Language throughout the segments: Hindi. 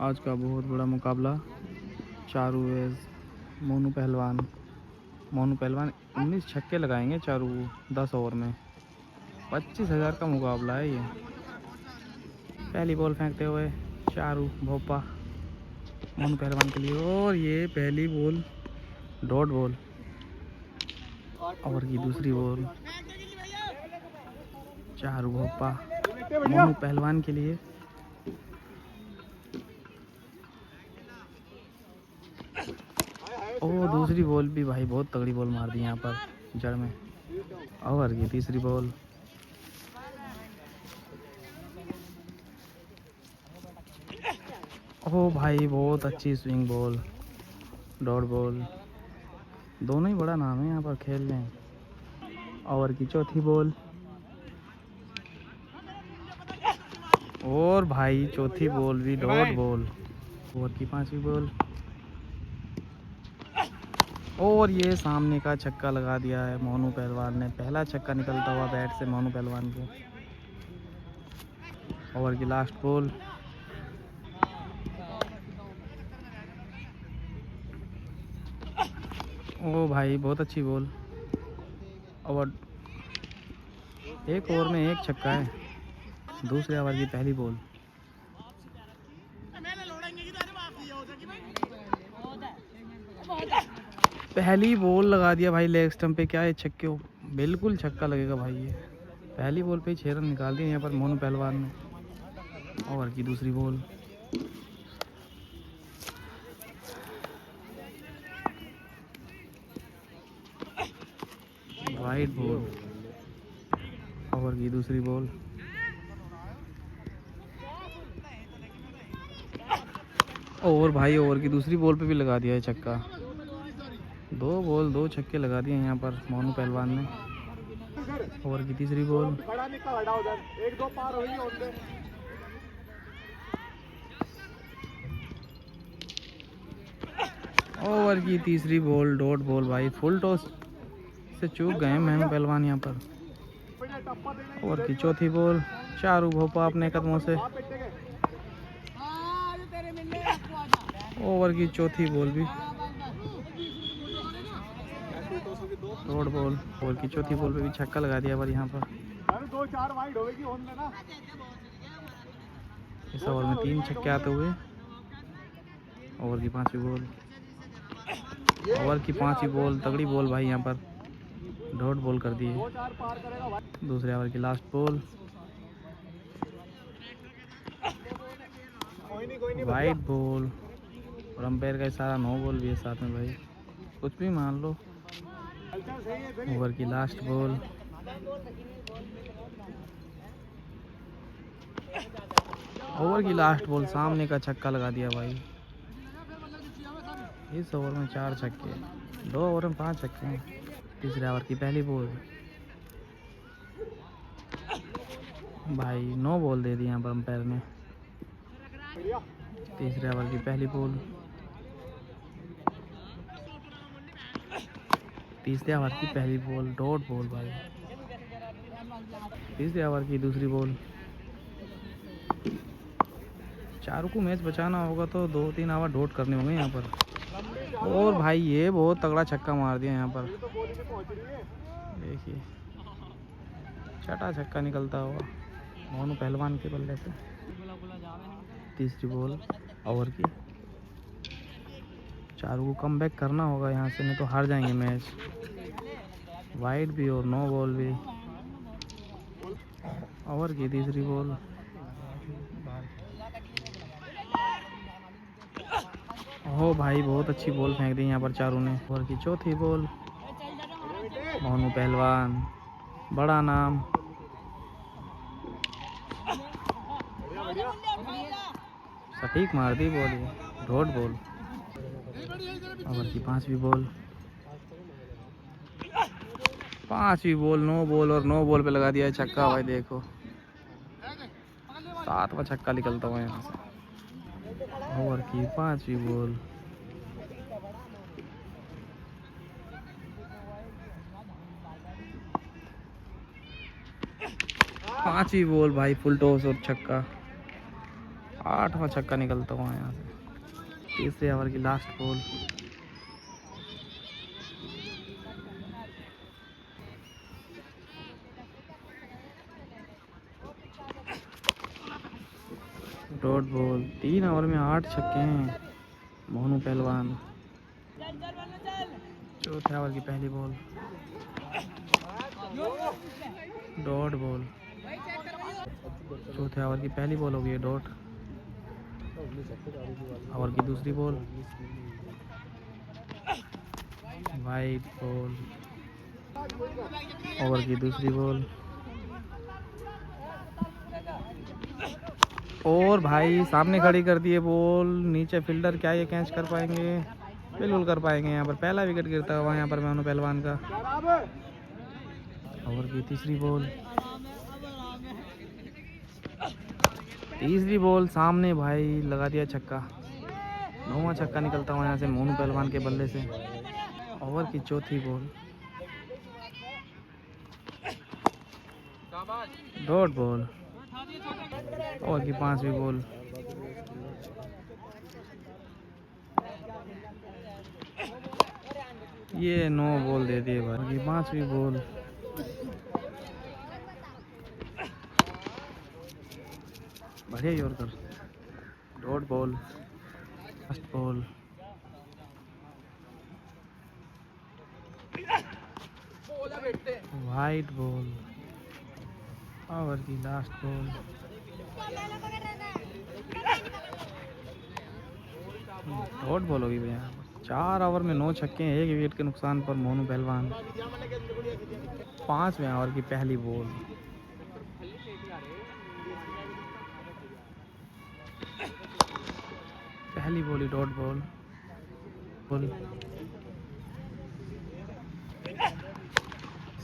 आज का बहुत बड़ा मुकाबला चारू वेज मोनू पहलवान 19 छक्के लगाएंगे चारू 10 ओवर में। 25,000 का मुकाबला है ये। पहली बॉल फेंकते हुए चारू भोपा मोनू पहलवान के लिए, और ये पहली बॉल डॉट बॉल। ओवर की दूसरी बॉल चारू भोपा मोनू पहलवान के लिए। और दूसरी बॉल भी भाई बहुत तगड़ी बॉल मार दी यहाँ पर जड़ में। ओवर की तीसरी बॉल ओ भाई बहुत अच्छी स्विंग बॉल डॉट बॉल। दोनों ही बड़ा नाम है यहाँ पर खेल रहे हैं। ओवर की चौथी बॉल और भाई चौथी बॉल भी डॉट बॉल। ओवर की पांचवी बॉल और ये सामने का छक्का लगा दिया है मोनू पहलवान ने। पहला छक्का निकलता हुआ बैट से मोनू पहलवान को। ओवर की लास्ट बॉल ओ भाई बहुत अच्छी बॉल। ओवर एक ओवर में एक छक्का है। दूसरे ओवर की पहली बॉल पहली बॉल लगा दिया भाई लेग स्टंप पे। क्या है छक्के हो, बिल्कुल छक्का लगेगा भाई। ये पहली बॉल पे ही 6 रन निकाल दिए यहाँ पर मोनू पहलवान ने। ओवर की दूसरी बॉल वाइड बॉल। ओवर की दूसरी बॉल और भाई ओवर की दूसरी बॉल पे भी लगा दिया है छक्का। 2 बॉल 2 छक्के लगा दिए यहाँ पर मोनू पहलवान ने। ओवर की तीसरी बॉल ओवर की तीसरी बॉल डॉट बॉल। भाई फुल टॉस से चूक गए मोनू पहलवान यहाँ पर। ओवर की चौथी बॉल चारू भोपा अपने कदमों से। ओवर की चौथी बॉल भी डॉट बॉल। ओवर की चौथी बॉल पे भी छक्का लगा दिया पर यहाँ पर। इस ओवर में 3 छक्के आते हुए। ओवर की पांचवी बॉल ओवर की पांचवी बॉल तगड़ी बॉल भाई यहाँ पर डॉट बॉल कर दी है। दूसरे ओवर की लास्ट बॉल वाइड बॉल और अंपायर का इशारा नो बॉल भी है साथ में भाई, कुछ भी मान लो। ओवर की लास्ट बॉल ओवर की लास्ट बॉल सामने का छक्का लगा दिया भाई। इस ओवर में 4 छक्के, 2 ओवर में 5 छक्के हैं। तीसरे ओवर की पहली बॉल भाई नो बॉल दे दी यहाँ पर अंपायर ने। तीसरे ओवर की पहली बॉल तीसरे ओवर की पहली बॉल डॉट बॉल भाई। तीसरे ओवर की दूसरी बॉल। चारू को मैच बचाना होगा तो 2-3 ओवर डॉट करने होंगे यहाँ पर। और भाई ये बहुत तगड़ा छक्का मार दिया यहाँ पर, देखिए छठा छक्का निकलता हुआ मोनू पहलवान के बल्ले से। तीसरी बॉल ओवर की। चारू को कमबैक करना होगा यहाँ से, नहीं तो हार जाएंगे मैच। वाइड भी और नो बॉल भी। ओवर की तीसरी बॉल हो भाई बहुत अच्छी बॉल फेंक दी यहाँ पर चारू ने। ओवर की चौथी बॉल मोनू पहलवान बड़ा नाम। सटीक मार दी बॉल, ये डॉट बॉल। ओवर की पांचवी बॉल नो बॉल और नो बॉल पे लगा दिया है छक्का भाई। देखो 7वां छक्का निकलता हुआ यहाँ से। ओवर की पांचवी बॉल भाई फुल टॉस और छक्का। 8वां छक्का निकलता हुआ यहाँ से। तीसरे ओवर की last ball. Dot ball. 3 over में 8 छक्के हैं मोनू पहलवान। चौथे ओवर की पहली बॉल। Dot ball. चौथे ओवर की पहली बॉल हो गई है डॉट। ओवर की दूसरी बॉल। Wide ball. ओवर की दूसरी बॉल। और भाई सामने खड़ी कर दी है बॉल। नीचे फील्डर क्या ये कैच कर पाएंगे? बिल्कुल कर पाएंगे। यहाँ पर पहला विकेट गिरता हुआ यहाँ पर मोनू पहलवान का। ओवर की तीसरी बॉल। तीसरी बॉल सामने भाई लगा दिया छक्का। 9वां छक्का निकलता हुआ यहाँ से मोनू पहलवान के बल्ले से। ओवर की चौथी बॉल। Dot ball. ओवर की 5वीं बॉल। ये 9 बॉल दे दिए भाई। 5वीं बॉल। बढ़िया yorker. Dot ball. Last ball. White ball. Over की लास्ट बॉल। डॉट बॉल होगी भैया। 4 ओवर में 9 छक्के हैं। 1 विकेट के नुकसान पर मोनू पहलवान। 5वें ओवर की पहली बॉल। पहली बॉल ही डॉट बॉल।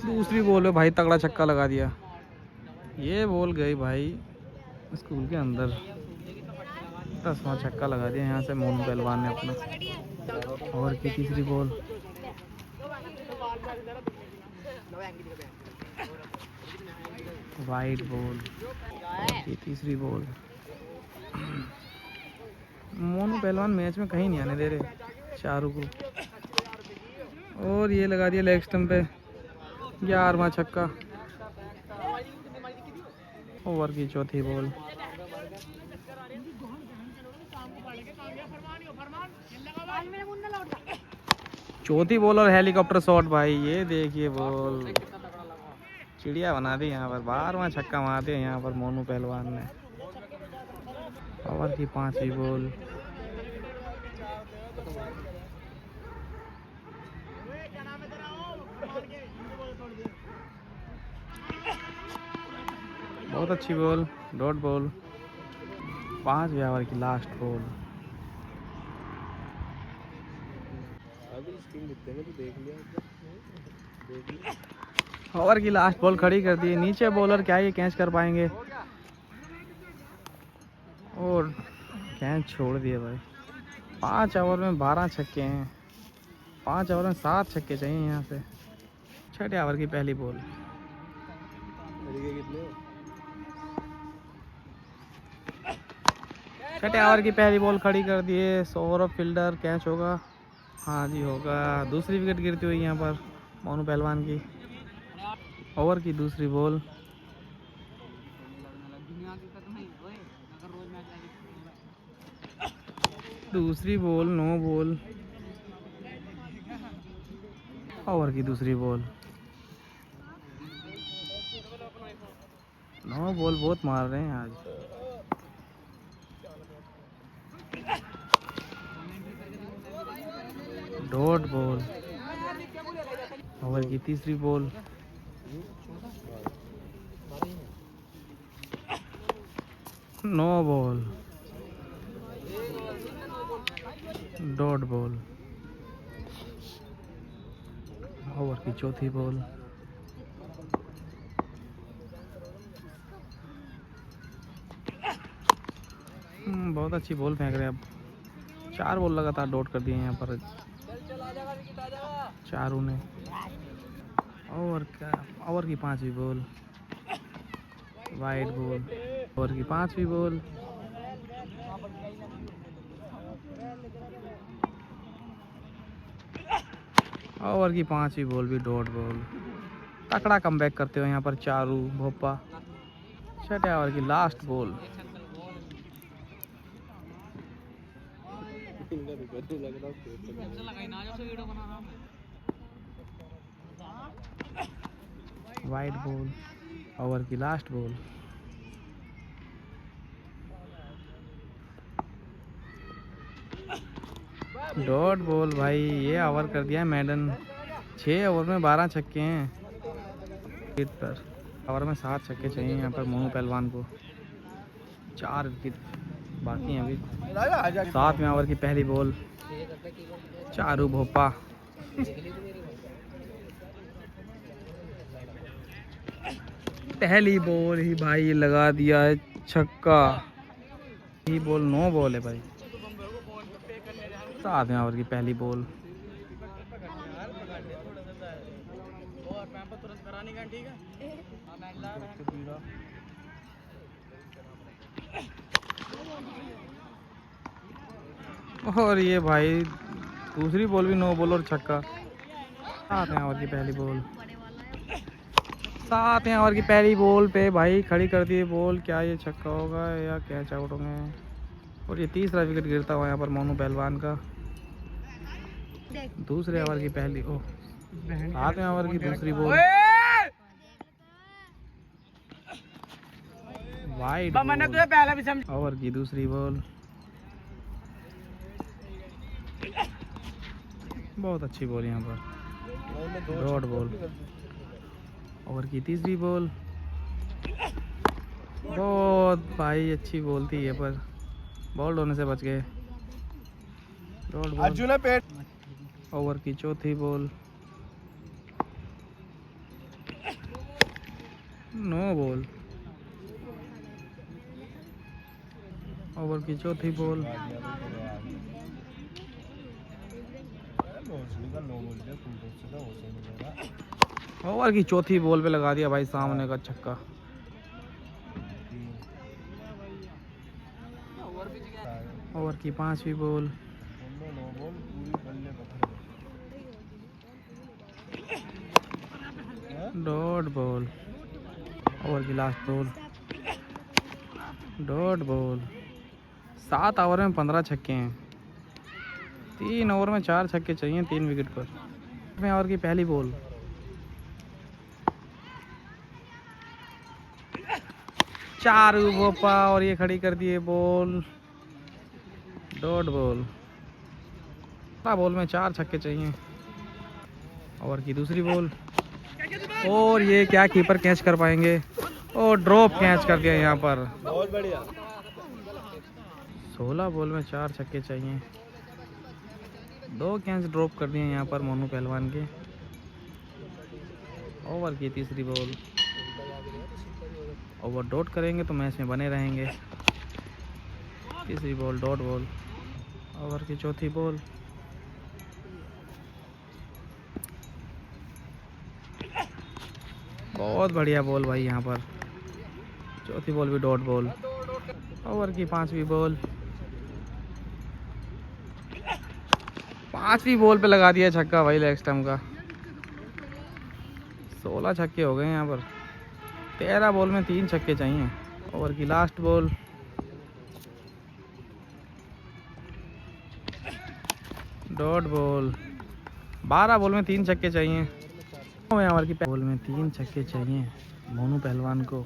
दूसरी बॉल में भाई तगड़ा छक्का लगा दिया। ये बॉल गई भाई स्कूल के अंदर। 10वां छक्का लगा दिया यहाँ से मोनू पहलवान ने अपना। ओवर की तीसरी बॉल। Wide ball. ओवर की तीसरी बॉल। मोनू पहलवान मैच में कहीं नहीं आने दे रहे चारों को। और ये लगा दिया लेग स्टंप पे। 11वां छक्का। ओवर की चौथी बॉल। चौथी बॉल और हेलीकॉप्टर शॉट भाई। ये देखिए बॉल चिड़िया बना दी यहाँ पर। 12वां छक्का मार दिया यहाँ पर मोनू पहलवान ने। ओवर की 5वीं बॉल। बहुत अच्छी बॉल। Dot ball. 5वें ओवर की लास्ट बॉल। ओवर की लास्ट बॉल खड़ी कर दी। नीचे बॉलर क्या ये कैच कर पाएंगे? और कैच छोड़ दिए भाई। 5 ओवर में 12 छक्के हैं। 5 ओवर में 7 छक्के चाहिए यहाँ से। 6ठे ओवर की पहली बॉल। छठे ओवर की पहली बॉल खड़ी कर दिए। सौरभ फील्डर कैच होगा? हाँ जी होगा। दूसरी विकेट गिरती हुई यहाँ पर मोनू पहलवान की। ओवर की दूसरी बॉल। दूसरी बॉल। 9 बॉल। ओवर की दूसरी बॉल। 9 बॉल बहुत मार रहे हैं आज। Dot ball. ओवर की तीसरी ball. No ball. Dot ball. Over की चौथी बॉल। बहुत अच्छी बॉल फेंक रहे हैं अब। 4 बॉल लगातार डॉट कर दिए यहाँ पर चारों ने। ओवर की 5वीं बॉल। Wide ball. ओवर की 5वीं बॉल। ओवर की 5वीं बॉल भी डॉट बॉल। तकड़ा कमबैक करते हो यहाँ पर चारू भोपा। 6ठे ओवर की last ball. Wide ball. Over की लास्ट बॉल। डॉट बॉल भाई, ये ओवर कर दिया है मैडन। 6 ओवर में 12 छक्के हैं पर। ओवर में 7 छक्के चाहिए यहाँ पर मोनू पहलवान को। 4 विकेट बाकी हैं अभी। 7वें ओवर की पहली बॉल। चारू भोपा। पहली बॉल ही भाई लगा दिया है छक्का। ही बॉल 9 बॉल है भाई। 7वें ओवर की पहली बॉल। और ये भाई दूसरी बॉल भी 9 बॉल और छक्का। 7वें ओवर की पहली बॉल। 7वें ओवर की पहली बॉल पे भाई खड़ी कर दी बॉल। क्या ये छक्का होगा या कैच आउट होंगे? और ये तीसरा विकेट गिरता हुआ यहाँ पर मोनू पहलवान का। दूसरे ओवर की पहली 7वें ओवर की दूसरी बॉल। वाइड ओवर की दूसरी बॉल। बहुत अच्छी बॉल यहाँ पर डॉट बॉल। ओवर की तीसरी बॉल। बहुत भाई अच्छी बॉल थी ये पर बॉल होने से बच गए। Dot ball. ओवर की चौथी बॉल। 9 बॉल। ओवर की चौथी बॉल। ओवर की चौथी बॉल पे लगा दिया भाई सामने का छक्का। ओवर की 5वीं बॉल। Dot ball. ओवर की last ball. Dot ball. 7 over में 15 छक्के हैं। 3 ओवर में 4 छक्के चाहिए 3 विकेट पर। 8वें ओवर की पहली बॉल। चारू भोपा और ये खड़ी कर दिए बॉल। Dot ball. बॉल में 4 छक्के चाहिए। ओवर की दूसरी बॉल। और ये क्या कीपर कैच कर पाएंगे? और ड्रॉप कैच कर दिया यहाँ पर। बहुत बढ़िया। 16 बॉल में 4 छक्के चाहिए। 2 कैच ड्रॉप कर दिए यहाँ पर मोनू पहलवान के। ओवर की तीसरी बॉल। ओवर डॉट करेंगे तो मैच में बने रहेंगे। तीसरी बॉल डॉट बॉल। ओवर की चौथी बॉल। बहुत बढ़िया बॉल भाई यहाँ पर। चौथी बॉल भी डॉट बॉल। ओवर की 5वीं बॉल। 5वीं बॉल पे लगा दिया छक्का भाई लेग स्टंप का। 16 छक्के हो गए यहाँ पर। 13 बॉल में 3 छक्के चाहिए। ओवर की last ball. Dot ball. 12 ball में 3 छक्के चाहिए। 9वें ओवर की बॉल में 3 छक्के चाहिए मोनू पहलवान को।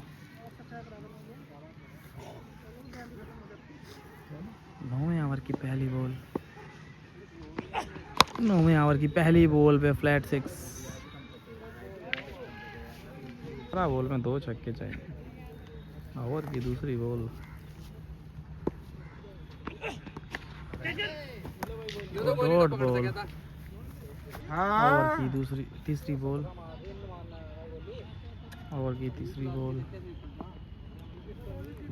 9वें ओवर की पहली बॉल। 9वें ओवर की पहली बॉल पे फ्लैट 6। 12 बॉल में 2 छक्के चाहिए। ओवर की दूसरी बॉल। Dot ball. ओवर की तीसरी बॉल। ओवर की तीसरी बॉल।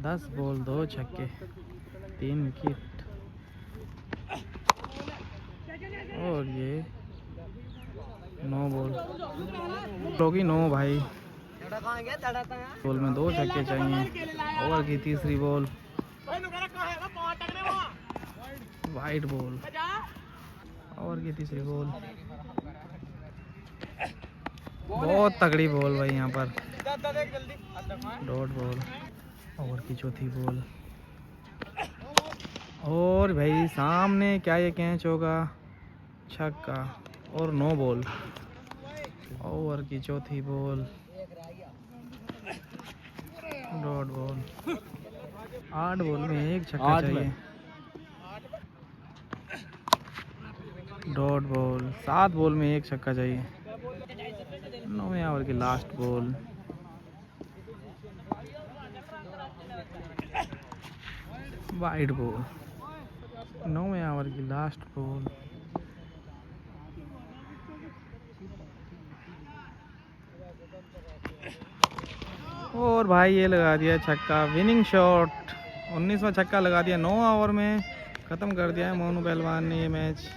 10 बॉल 2 छक्के 3 विकेट। और ये 9 बॉल होगी 9 भाई। बॉल में 2 छक्के चाहिए। ओवर की तीसरी बॉल। Wide ball. ओवर की तीसरी बॉल। बहुत तगड़ी बॉल भाई यहाँ पर। Dot ball. ओवर की चौथी बॉल और भाई सामने क्या ये कैच होगा? छक्का और 9 बॉल। ओवर की चौथी बॉल। Dot ball. 8 बॉल में 1 छक्का चाहिए। Dot ball. 7 बॉल में 1 छक्का चाहिए। 9वें ओवर की लास्ट बॉल। Wide ball. 9वें ओवर की लास्ट बॉल। और भाई ये लगा दिया छक्का, विनिंग शॉट। 19वां छक्का लगा दिया 9 ओवर में। ख़त्म कर दिया है मोनू पहलवान ने ये मैच।